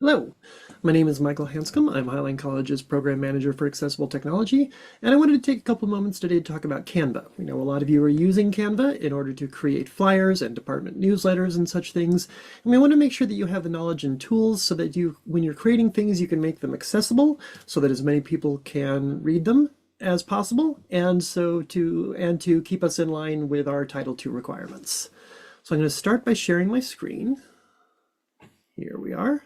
Hello, my name is Michael Hanscom. I'm Highline College's Program Manager for Accessible Technology, and I wanted to take a couple moments today to talk about Canva. We know a lot of you are using Canva in order to create flyers and department newsletters and such things, and we want to make sure that you have the knowledge and tools so that when you're creating things, you can make them accessible so that as many people can read them as possible, and to keep us in line with our Title II requirements. So I'm going to start by sharing my screen. Here we are.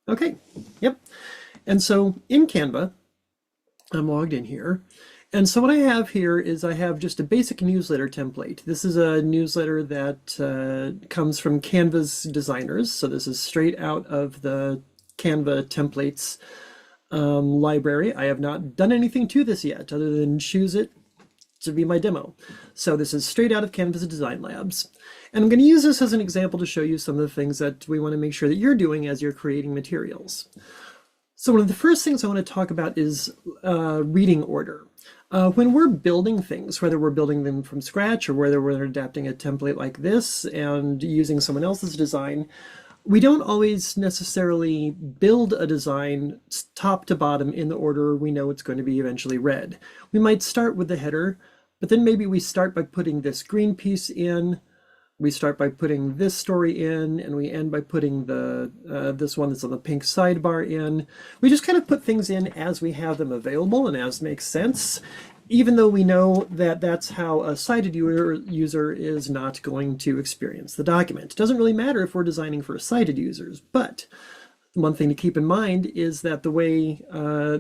Okay, yep. And so in Canva, I'm logged in here. And so what I have here is I have just a basic newsletter template. This is a newsletter that comes from Canva's designers. So this is straight out of the Canva templates library. I have not done anything to this yet other than choose it to be my demo. So this is straight out of Canva's Design Labs. And I'm going to use this as an example to show you some of the things that we want to make sure that you're doing as you're creating materials. So one of the first things I want to talk about is reading order. When we're building things, whether we're building them from scratch or whether we're adapting a template like this and using someone else's design, we don't always necessarily build a design top to bottom in the order we know it's going to be eventually read. We might start with the header, but then maybe we start by putting this green piece in, we start by putting this story in, and we end by putting this one that's on the pink sidebar in. We just kind of put things in as we have them available and as makes sense, even though we know that that's how a sighted user is not going to experience the document. It doesn't really matter if we're designing for sighted users, but one thing to keep in mind is that the way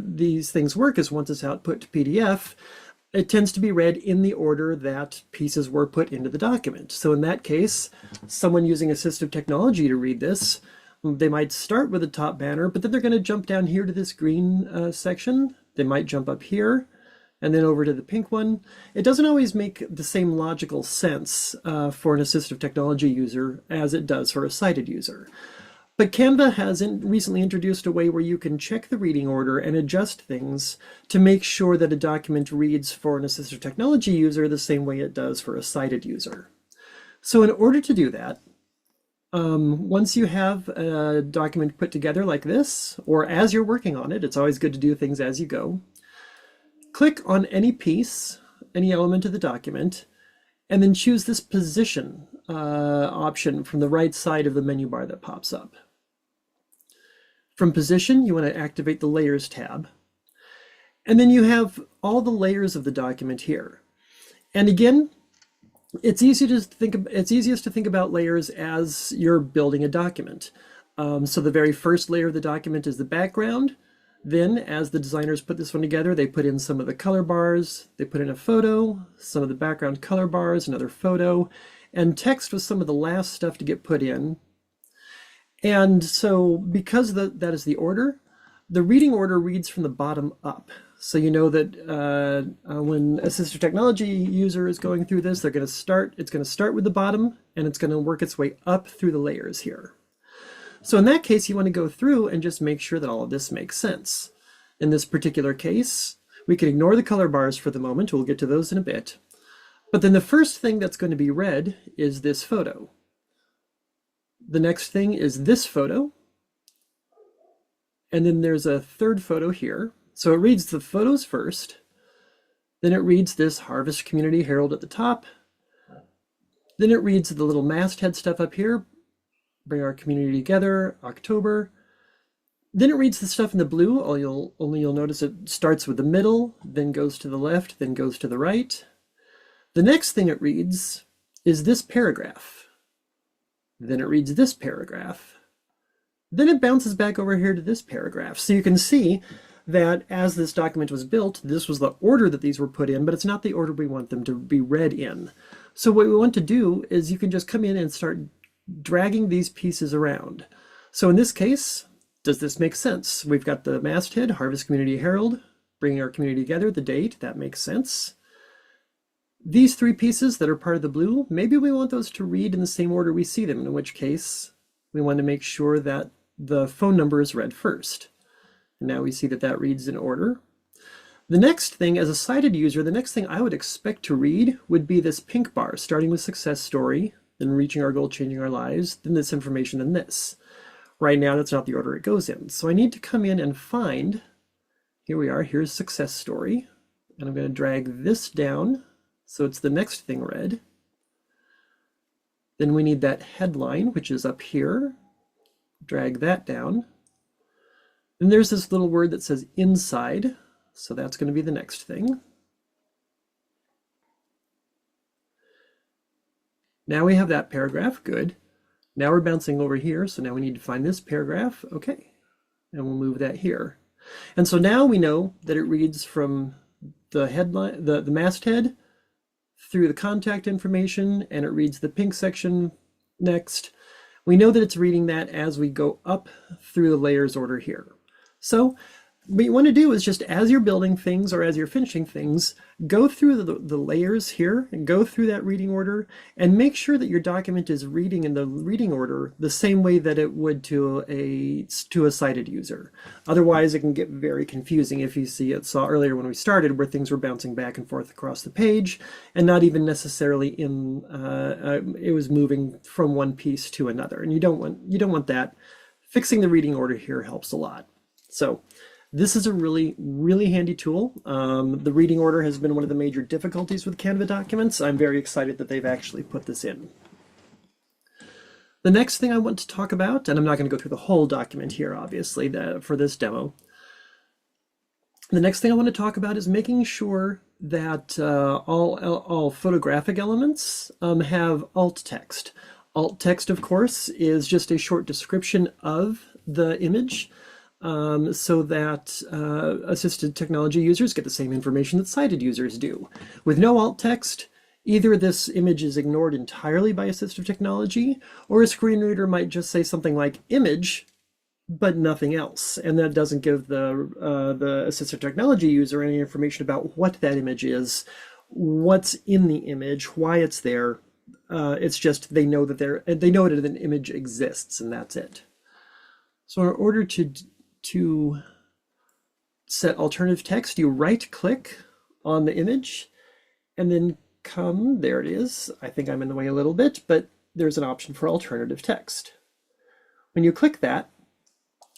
these things work is once it's output to PDF, it tends to be read in the order that pieces were put into the document. So in that case, someone using assistive technology to read this, they might start with the top banner, but then they're going to jump down here to this green section. They might jump up here and then over to the pink one. It doesn't always make the same logical sense for an assistive technology user as it does for a sighted user. But Canva has recently introduced a way where you can check the reading order and adjust things to make sure that a document reads for an assistive technology user the same way it does for a sighted user. So in order to do that, once you have a document put together like this, or as you're working on it, it's always good to do things as you go, click on any piece, any element of the document, and then choose this position option from the right side of the menu bar that pops up. From position, you want to activate the Layers tab. And then you have all the layers of the document here. And again, it's easiest to think about layers as you're building a document. So the very first layer of the document is the background. Then, as the designers put this one together, they put in some of the color bars, they put in a photo, some of the background color bars, another photo, and text was some of the last stuff to get put in. And so because that is the order, the reading order reads from the bottom up. So you know that when assistive technology user is going through this, it's going to start with the bottom, and it's going to work its way up through the layers here. So in that case, you want to go through and just make sure that all of this makes sense. In this particular case, we can ignore the color bars for the moment. We'll get to those in a bit. But then the first thing that's going to be read is this photo. The next thing is this photo. And then there's a third photo here. So it reads the photos first. Then it reads this Harvest Community Herald at the top. Then it reads the little masthead stuff up here. Bring our community together, October. Then it reads the stuff in the blue, only you'll notice it starts with the middle, then goes to the left, then goes to the right. The next thing it reads is this paragraph. Then it reads this paragraph. Then it bounces back over here to this paragraph. So you can see that as this document was built, this was the order that these were put in, but it's not the order we want them to be read in. So what we want to do is you can just come in and start dragging these pieces around. So in this case, does this make sense? We've got the masthead, Harvest Community Herald, bringing our community together, the date, that makes sense. These three pieces that are part of the blue, maybe we want those to read in the same order we see them, in which case we want to make sure that the phone number is read first. And now we see that that reads in order. The next thing, as a sighted user, the next thing I would expect to read would be this pink bar, starting with success story, then reaching our goal, changing our lives, then this information, then this. Right now, that's not the order it goes in. So I need to come in and find, here we are, here's success story. And I'm going to drag this down so it's the next thing read. Then we need that headline, which is up here. Drag that down. Then there's this little word that says inside. So that's going to be the next thing. Now we have that paragraph, good. Now we're bouncing over here, so now we need to find this paragraph, okay. And we'll move that here. And so now we know that it reads from the headline, the masthead, through the contact information, and it reads the pink section next. We know that it's reading that as we go up through the layers order here. So what you want to do is just as you're building things or as you're finishing things, go through the layers here and go through that reading order and make sure that your document is reading in the reading order the same way that it would to a sighted user. Otherwise, it can get very confusing if you saw earlier when we started where things were bouncing back and forth across the page and not even necessarily it was moving from one piece to another. And you don't want that. Fixing the reading order here helps a lot. So this is a really, really handy tool. The reading order has been one of the major difficulties with Canva documents. I'm very excited that they've actually put this in. The next thing I want to talk about, and I'm not going to go through the whole document here, obviously, for this demo. The next thing I want to talk about is making sure that all photographic elements have alt text. Alt text, of course, is just a short description of the image. So that assisted technology users get the same information that sighted users do. With no alt text, either this image is ignored entirely by assistive technology, or a screen reader might just say something like image, but nothing else. And that doesn't give the assistive technology user any information about what that image is, what's in the image, why it's there. It's just they know that an image exists, and that's it. So in order to set alternative text, you right-click on the image and then there it is. I think I'm in the way a little bit, but there's an option for alternative text. When you click that,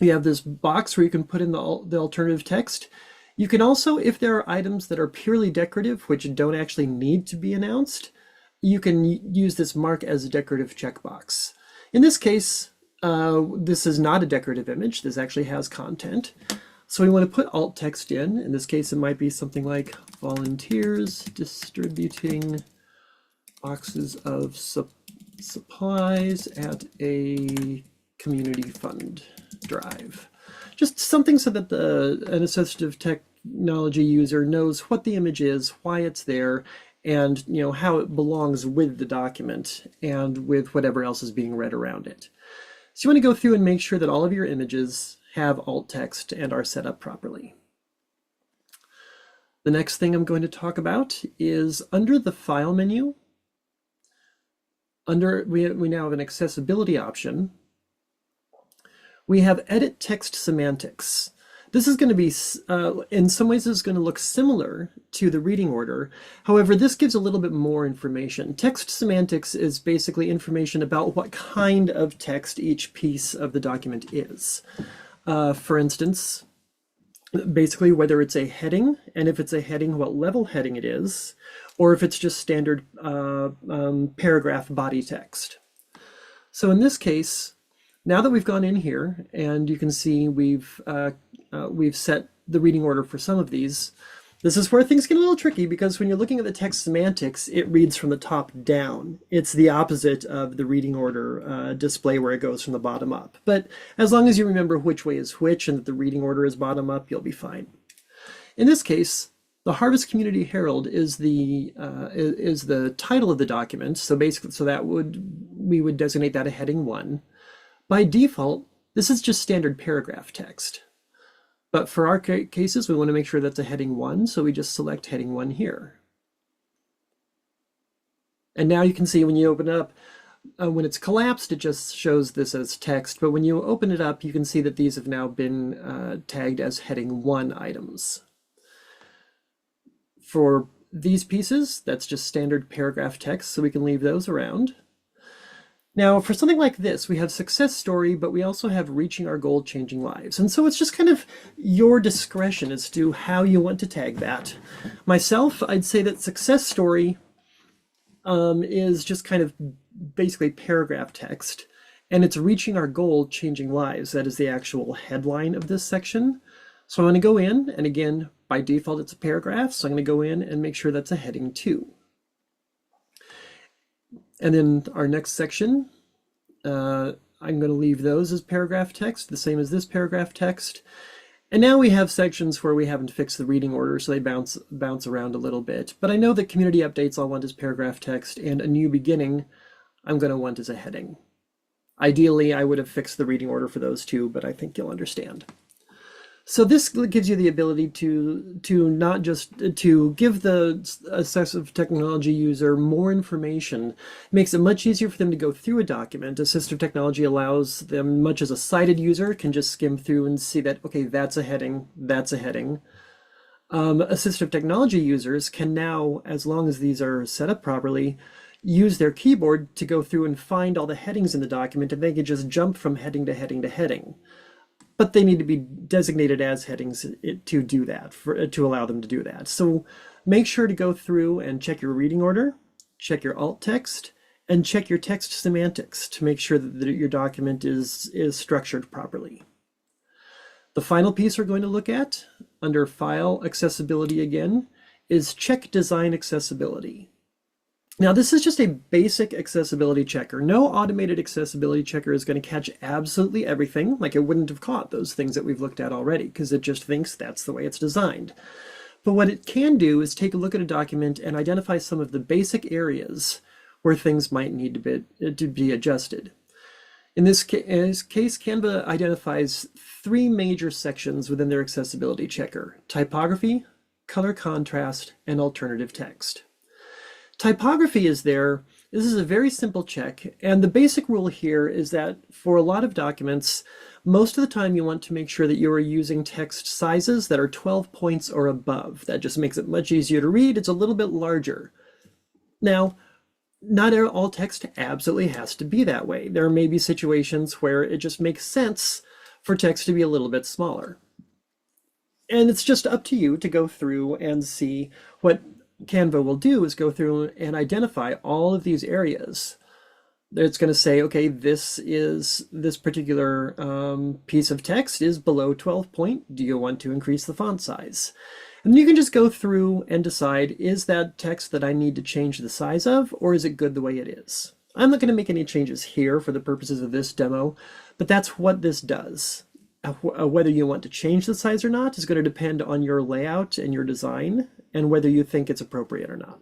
you have this box where you can put in the alternative text. You can also, if there are items that are purely decorative, which don't actually need to be announced, you can use this mark as a decorative checkbox. In this case, this is not a decorative image. This actually has content. So we want to put alt text in. In this case, it might be something like volunteers distributing boxes of supplies at a community fund drive. Just something so that an assistive technology user knows what the image is, why it's there, and how it belongs with the document and with whatever else is being read around it. So you want to go through and make sure that all of your images have alt text and are set up properly. The next thing I'm going to talk about is under the File menu. We now have an accessibility option. We have Edit Text Semantics. This is going to be, in some ways, this is going to look similar to the reading order. However, this gives a little bit more information. Text semantics is basically information about what kind of text each piece of the document is. For instance, basically whether it's a heading, and if it's a heading, what level heading it is, or if it's just standard paragraph body text. So in this case, now that we've gone in here and you can see we've set the reading order for some of these, this is where things get a little tricky because when you're looking at the text semantics, it reads from the top down. It's the opposite of the reading order display where it goes from the bottom up. But as long as you remember which way is which and that the reading order is bottom up, you'll be fine. In this case, the Harvest Community Herald is the title of the document. So basically, we would designate that a heading 1. By default, this is just standard paragraph text. But for our cases, we want to make sure that's a heading 1, so we just select heading 1 here. And now you can see when you open it up, when it's collapsed, it just shows this as text. But when you open it up, you can see that these have now been tagged as heading 1 items. For these pieces, that's just standard paragraph text, so we can leave those around. Now, for something like this, we have success story, but we also have reaching our goal, changing lives. And so it's just kind of your discretion as to how you want to tag that. Myself, I'd say that success story is just kind of basically paragraph text, and it's reaching our goal, changing lives. That is the actual headline of this section. So I'm going to go in, and again, by default, it's a paragraph. So I'm going to go in and make sure that's a heading 2. And then our next section, I'm going to leave those as paragraph text, the same as this paragraph text. And now we have sections where we haven't fixed the reading order, so they bounce around a little bit. But I know that community updates I'll want as paragraph text, and a new beginning I'm going to want as a heading. Ideally, I would have fixed the reading order for those two, but I think you'll understand. So this gives you the ability to not just to give the assistive technology user more information. It makes it much easier for them to go through a document. Assistive technology allows them, much as a sighted user can just skim through and see that, okay, that's a heading, that's a heading. Assistive technology users can now, as long as these are set up properly, use their keyboard to go through and find all the headings in the document, and they can just jump from heading to heading to heading. But they need to be designated as headings to do that, to allow them to do that. So make sure to go through and check your reading order, check your alt text, and check your text semantics to make sure that your document is structured properly. The final piece we're going to look at, under File Accessibility again, is Check Design Accessibility. Now, this is just a basic accessibility checker. No automated accessibility checker is going to catch absolutely everything, like it wouldn't have caught those things that we've looked at already, because it just thinks that's the way it's designed. But what it can do is take a look at a document and identify some of the basic areas where things might need to be adjusted. In this case, Canva identifies 3 major sections within their accessibility checker: typography, color contrast, and alternative text. Typography is there. This is a very simple check, and the basic rule here is that for a lot of documents, most of the time you want to make sure that you are using text sizes that are 12 points or above. That just makes it much easier to read. It's a little bit larger. Now, not all text absolutely has to be that way. There may be situations where it just makes sense for text to be a little bit smaller. And it's just up to you to go through and see what Canva will do is go through and identify all of these areas. It's going to say, okay, this particular piece of text is below 12 point. Do you want to increase the font size? And you can just go through and decide, is that text that I need to change the size of, or is it good the way it is? I'm not going to make any changes here for the purposes of this demo, but that's what this does. Whether you want to change the size or not is going to depend on your layout and your design, and whether you think it's appropriate or not.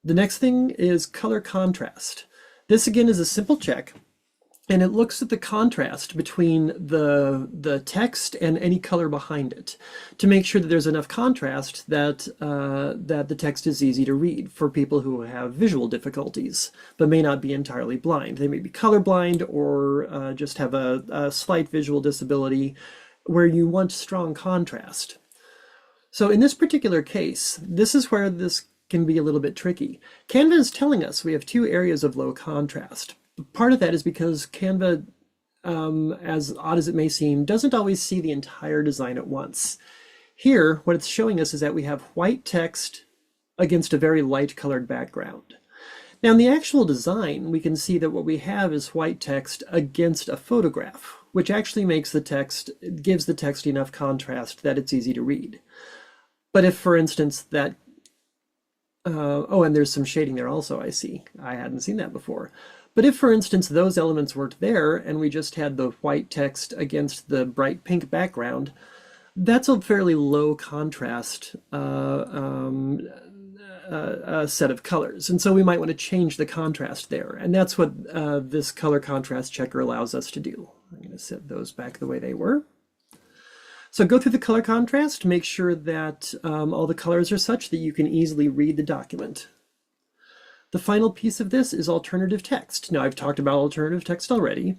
The next thing is color contrast. This again is a simple check, and it looks at the contrast between the text and any color behind it to make sure that there's enough contrast that that the text is easy to read for people who have visual difficulties but may not be entirely blind. They may be colorblind or just have a slight visual disability where you want strong contrast. So in this particular case, this is where this can be a little bit tricky. Canva is telling us we have 2 areas of low contrast. Part of that is because Canva, as odd as it may seem, doesn't always see the entire design at once. Here, what it's showing us is that we have white text against a very light colored background. Now in the actual design, we can see that what we have is white text against a photograph, which actually makes the text, gives the text enough contrast that it's easy to read. But if, for instance, that, oh, and there's some shading there also, I see. I hadn't seen that before. But if, for instance, those elements weren't there and we just had the white text against the bright pink background, that's a fairly low contrast set of colors. And so we might want to change the contrast there. And that's what this color contrast checker allows us to do. I'm going to set those back the way they were. So go through the color contrast, make sure that all the colors are such that you can easily read the document. The final piece of this is alternative text. Now, I've talked about alternative text already,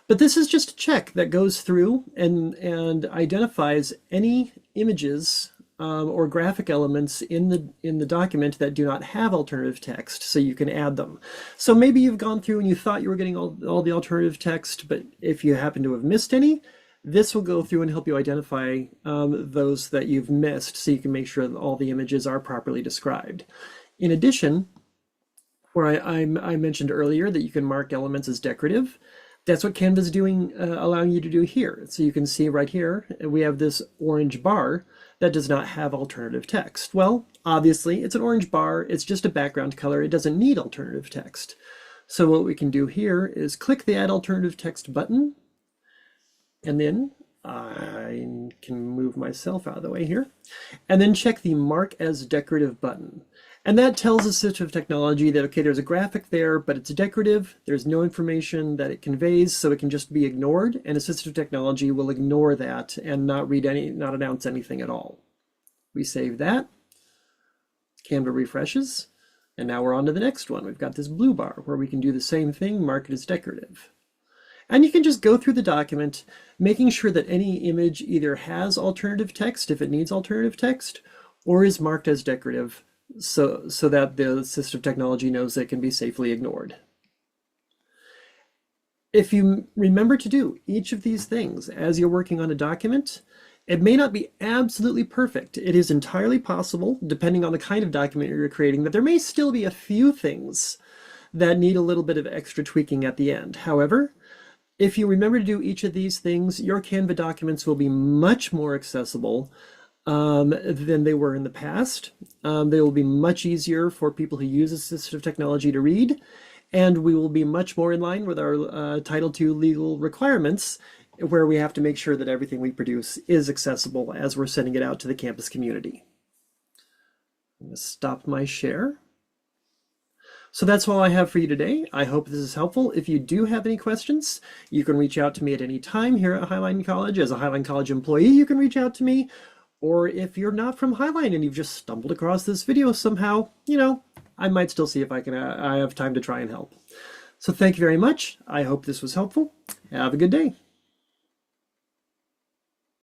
but this is just a check that goes through and identifies any images or graphic elements in the document that do not have alternative text, so you can add them. So maybe you've gone through and you thought you were getting all the alternative text, but if you happen to have missed any, this will go through and help you identify those that you've missed, so you can make sure that all the images are properly described. In addition, where I mentioned earlier that you can mark elements as decorative, that's what Canva is doing, allowing you to do here. So you can see right here, we have this orange bar that does not have alternative text. Well, obviously, it's an orange bar. It's just a background color. It doesn't need alternative text. So what we can do here is click the Add Alternative Text button, and then I can move myself out of the way here, and then check the Mark as Decorative button. And that tells assistive technology that, okay, there's a graphic there, but it's decorative. There's no information that it conveys, so it can just be ignored, and assistive technology will ignore that and not announce anything at all. We save that. Canva refreshes, and now we're on to the next one. We've got this blue bar where we can do the same thing, mark it as decorative. And you can just go through the document, making sure that any image either has alternative text if it needs alternative text, or is marked as decorative, so that the assistive technology knows it can be safely ignored. If you remember to do each of these things as you're working on a document, it may not be absolutely perfect. It is entirely possible, depending on the kind of document you're creating, that there may still be a few things that need a little bit of extra tweaking at the end. However, if you remember to do each of these things, your Canva documents will be much more accessible than they were in the past. They will be much easier for people who use assistive technology to read, and we will be much more in line with our Title II legal requirements, where we have to make sure that everything we produce is accessible as we're sending it out to the campus community. I'm going to stop my share. So that's all I have for you today. I hope this is helpful. If you do have any questions, you can reach out to me at any time here at Highline College. As a Highline College employee, you can reach out to me. Or if you're not from Highline and you've just stumbled across this video somehow, I might still see if I have time to try and help. So thank you very much. I hope this was helpful. Have a good day.